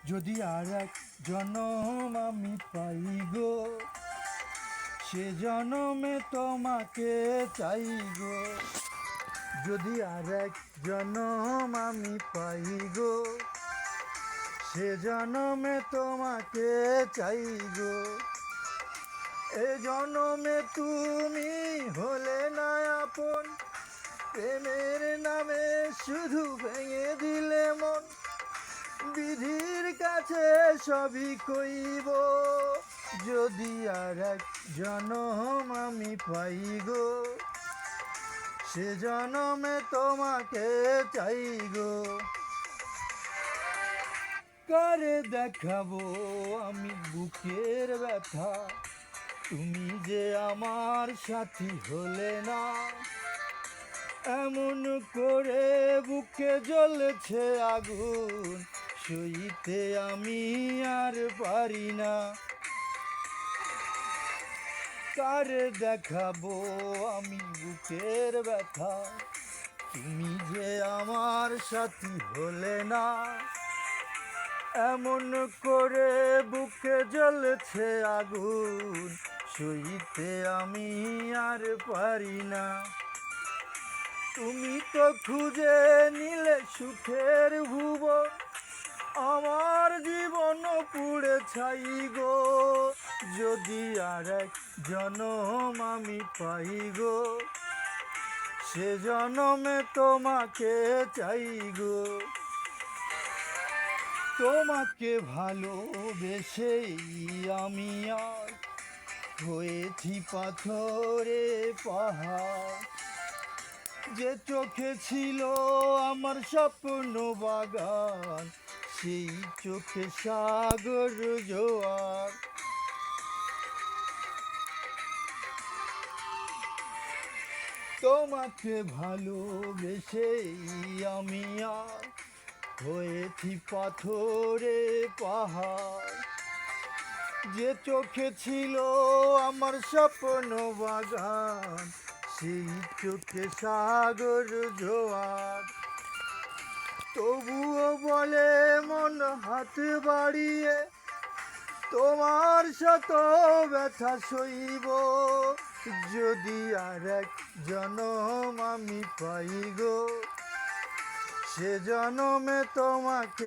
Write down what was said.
যদি আর এক জনম আমি পাই গো, সে জনমে তোমাকে চাই গো। যদি আর এক জনম আমি পাই গো, সে জনমে তোমাকে চাই গো। এ জনমে তুমি হলে না আপন, প্রেমের নামে শুধু ভেঙে দিলে মন। বিধির কাছে সবই কইব, যদি আর এক জনম আমি পাই গো, সে জনমে তোমাকে চাই গো। কারে দেখাবো আমি বুকের ব্যথা, তুমি যে আমার সাথী হলে না। এমন করে বুকে জ্বলছে আগুন, সইতে আমি আর পারি না। কারে দেখাবো আমি বুকের ব্যথা, তুমি যে আমার সাথী হলে না। এমন করে বুকে জ্বলছে আগুন, সইতে আমি আর পারি না। তুমি তো খুঁজে নিলে সুখের ভুবন, আমার জীবন পুড়ে ছাই গো। যদি আর এক জনম আমি পাই গো, সে জনমে তোমাকে চাই গো। তোমাকে ভালোবেসেই আমি আর হয়েছি পাথরে পাহাড়। যে চোখে ছিল আমার স্বপ্ন বাগান, সেই চোখে সাগর জোয়ার। তোমাকে ভালোবেসেই আমি আর হয়েছি পাথরে পাহাড়। যে চোখে ছিল আমার স্বপ্ন বাগান, সেই চোখে সাগর জোয়ার। তবুও বলে মন হাত বাড়িয়ে, তোমার শত ব্যথা সইব, যদি আর এক জনম আমি পাই গো, সে জনমে তোমাকে